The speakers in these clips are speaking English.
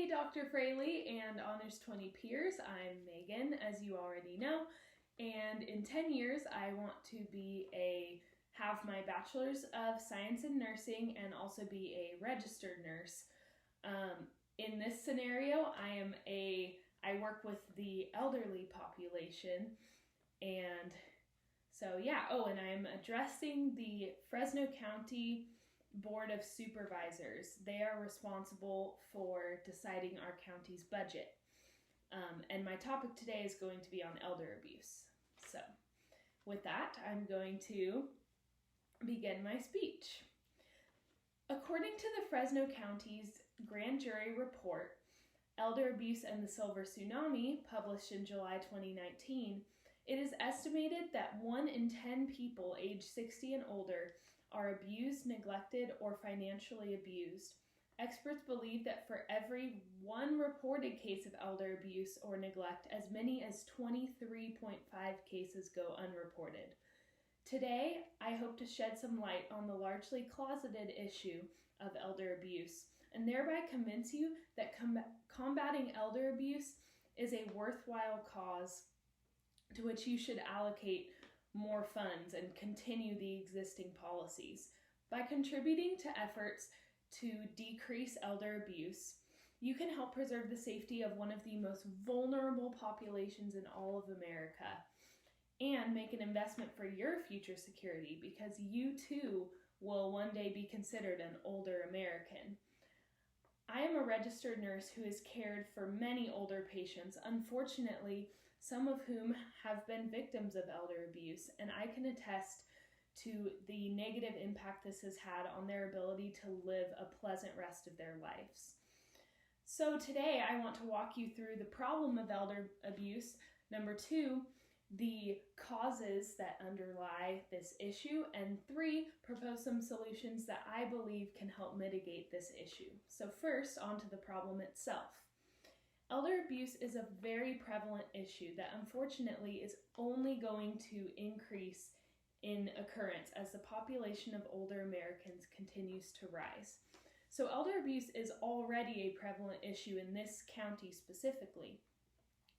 Hey, Dr. Fraley and Honors 20 peers. I'm Megan, as you already know, and in 10 years I want to have my bachelor's of science in nursing and also be a registered nurse. In this scenario, I work with the elderly population, and so yeah. Oh, and I'm addressing the Fresno County Board of Supervisors. They are responsible for deciding our county's budget. And my topic today is going to be on elder abuse. So, with that, I'm going to begin my speech. According to the Fresno County's grand jury report, Elder Abuse and the Silver Tsunami, published in July 2019, it is estimated that 1 in 10 people age 60 and older are abused, neglected, or financially abused. Experts believe that for every 1 reported case of elder abuse or neglect, as many as 23.5 cases go unreported. Today, I hope to shed some light on the largely closeted issue of elder abuse, and thereby convince you that combating elder abuse is a worthwhile cause to which you should allocate more funds and continue the existing policies. By contributing to efforts to decrease elder abuse, you can help preserve the safety of one of the most vulnerable populations in all of America and make an investment for your future security, because you too will one day be considered an older American. I am a registered nurse who has cared for many older patients, unfortunately, some of whom have been victims of elder abuse, and I can attest to the negative impact this has had on their ability to live a pleasant rest of their lives. So today I want to walk you through the problem of elder abuse, number 2, the causes that underlie this issue, and 3, propose some solutions that I believe can help mitigate this issue. So first, on to the problem itself. Elder abuse is a very prevalent issue that unfortunately is only going to increase in occurrence as the population of older Americans continues to rise. So elder abuse is already a prevalent issue in this county specifically.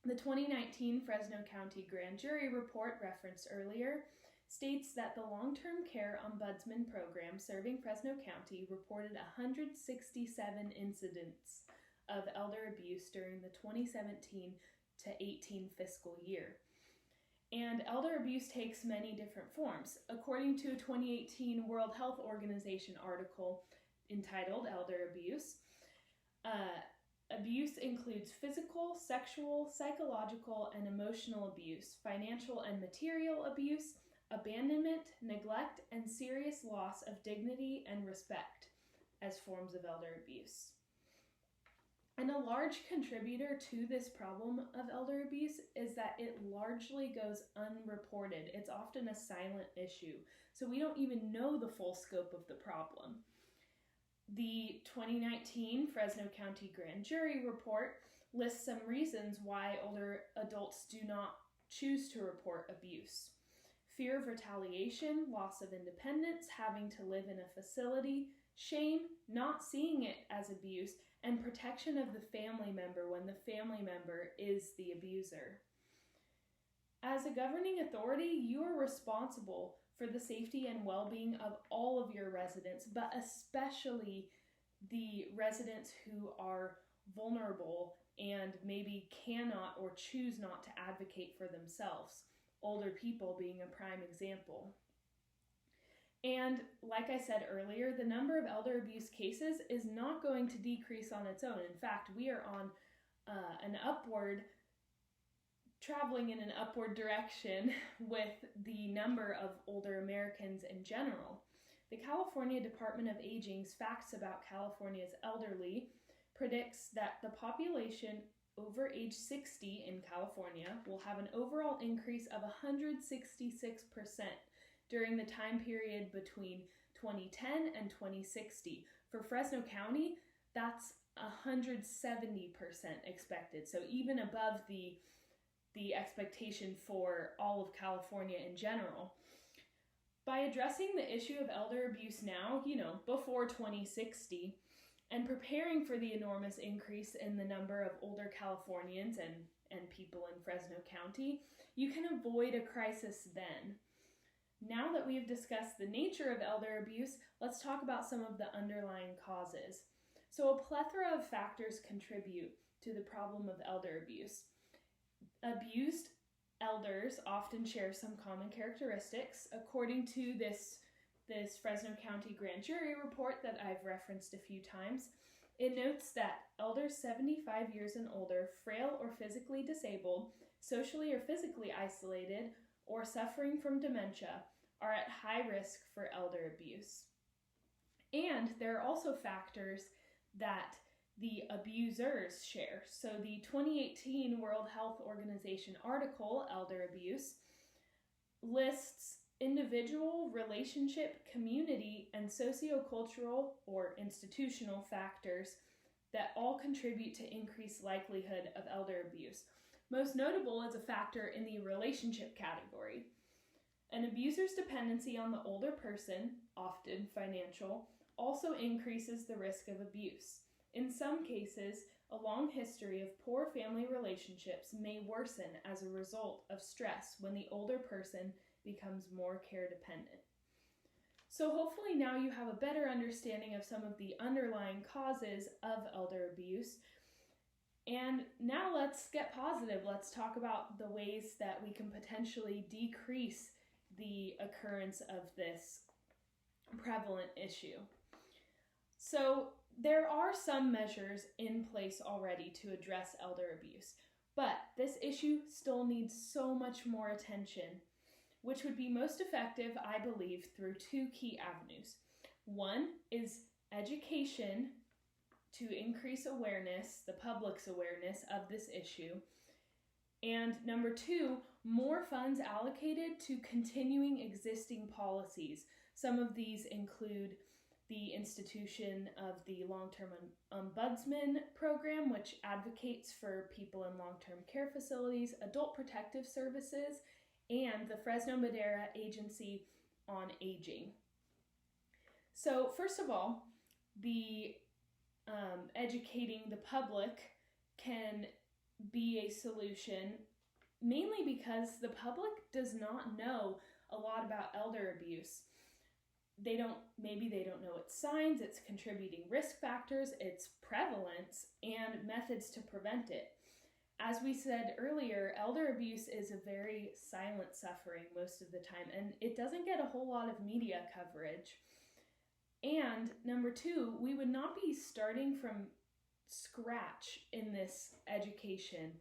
The 2019 Fresno County Grand Jury report referenced earlier states that the long-term care ombudsman program serving Fresno County reported 167 incidents of elder abuse during the 2017 to 18 fiscal year. And elder abuse takes many different forms. According to a 2018 World Health Organization article entitled Elder Abuse, abuse includes physical, sexual, psychological, and emotional abuse, financial and material abuse, abandonment, neglect, and serious loss of dignity and respect as forms of elder abuse. And a large contributor to this problem of elder abuse is that it largely goes unreported. It's often a silent issue, so we don't even know the full scope of the problem. The 2019 Fresno County Grand Jury report lists some reasons why older adults do not choose to report abuse. Fear of retaliation, loss of independence, having to live in a facility, shame, not seeing it as abuse, and protection of the family member when the family member is the abuser. As a governing authority, you are responsible for the safety and well-being of all of your residents, but especially the residents who are vulnerable and maybe cannot or choose not to advocate for themselves, older people being a prime example. And like I said earlier, the number of elder abuse cases is not going to decrease on its own. In fact, we are on traveling in an upward direction with the number of older Americans in general. The California Department of Aging's Facts About California's Elderly predicts that the population over age 60 in California will have an overall increase of 166% during the time period between 2010 and 2060. For Fresno County, that's 170% expected, so even above the expectation for all of California in general. By addressing the issue of elder abuse now, before 2060, and preparing for the enormous increase in the number of older Californians and people in Fresno County, you can avoid a crisis then. Now that we've discussed the nature of elder abuse, let's talk about some of the underlying causes. So a plethora of factors contribute to the problem of elder abuse. Abused elders often share some common characteristics. According to this Fresno County grand jury report that I've referenced a few times, it notes that elders 75 years and older, frail or physically disabled, socially or physically isolated, or suffering from dementia are at high risk for elder abuse. And there are also factors that the abusers share. So the 2018 World Health Organization article, Elder Abuse, lists individual, relationship, community, and sociocultural or institutional factors that all contribute to increased likelihood of elder abuse. Most notable is a factor in the relationship category. An abuser's dependency on the older person, often financial, also increases the risk of abuse. In some cases, a long history of poor family relationships may worsen as a result of stress when the older person becomes more care dependent. So hopefully now you have a better understanding of some of the underlying causes of elder abuse. And now let's get positive. Let's talk about the ways that we can potentially decrease the occurrence of this prevalent issue. So there are some measures in place already to address elder abuse, but this issue still needs so much more attention, which would be most effective, I believe, through two key avenues. One is education to increase awareness, the public's awareness of this issue. And number two, more funds allocated to continuing existing policies. Some of these include the institution of the Long-Term Ombudsman Program, which advocates for people in long-term care facilities, adult protective services, and the Fresno Madera Agency on Aging. So first of all, the educating the public can be a solution, mainly because the public does not know a lot about elder abuse. Maybe they don't know its signs, its contributing risk factors, its prevalence, and methods to prevent it. As we said earlier, elder abuse is a very silent suffering most of the time, and it doesn't get a whole lot of media coverage. And number two, we would not be starting from scratch in this education,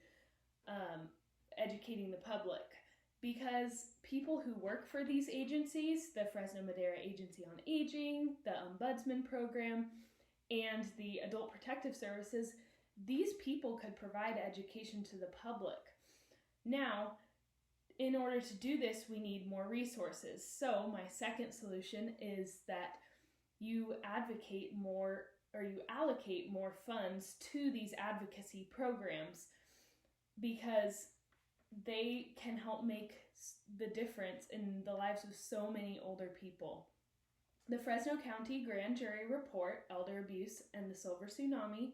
educating the public, because people who work for these agencies, the Fresno Madera Agency on Aging, the Ombudsman Program, and the Adult Protective Services, these people could provide education to the public. Now, in order to do this, we need more resources. So my second solution is that you advocate more, or you allocate more funds to these advocacy programs, because they can help make the difference in the lives of so many older people. The Fresno County Grand Jury Report, Elder Abuse and the Silver Tsunami,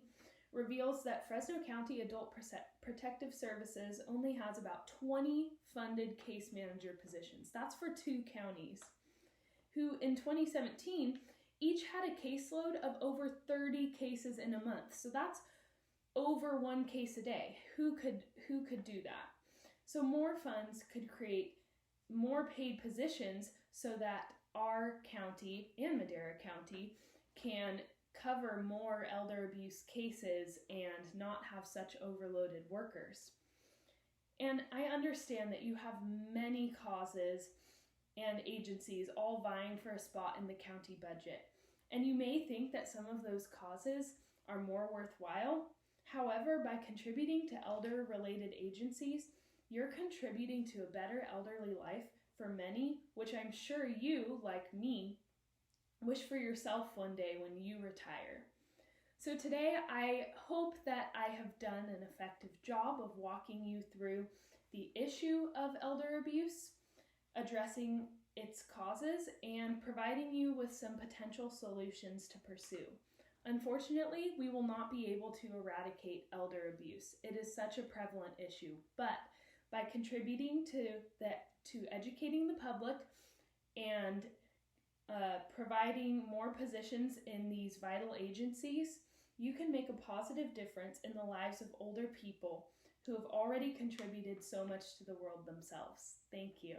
reveals that Fresno County Adult Protective Services only has about 20 funded case manager positions. That's for 2 counties, who in 2017 each had a caseload of over 30 cases in a month. So that's over 1 case a day. Who could do that? So more funds could create more paid positions so that our county and Madera County can cover more elder abuse cases and not have such overloaded workers. And I understand that you have many causes and agencies all vying for a spot in the county budget. And you may think that some of those causes are more worthwhile. However, by contributing to elder-related agencies, you're contributing to a better elderly life for many, which I'm sure you, like me, wish for yourself one day when you retire. So today, I hope that I have done an effective job of walking you through the issue of elder abuse, addressing its causes, and providing you with some potential solutions to pursue. Unfortunately, we will not be able to eradicate elder abuse. It is such a prevalent issue, but by contributing to educating the public and providing more positions in these vital agencies, you can make a positive difference in the lives of older people who have already contributed so much to the world themselves. Thank you.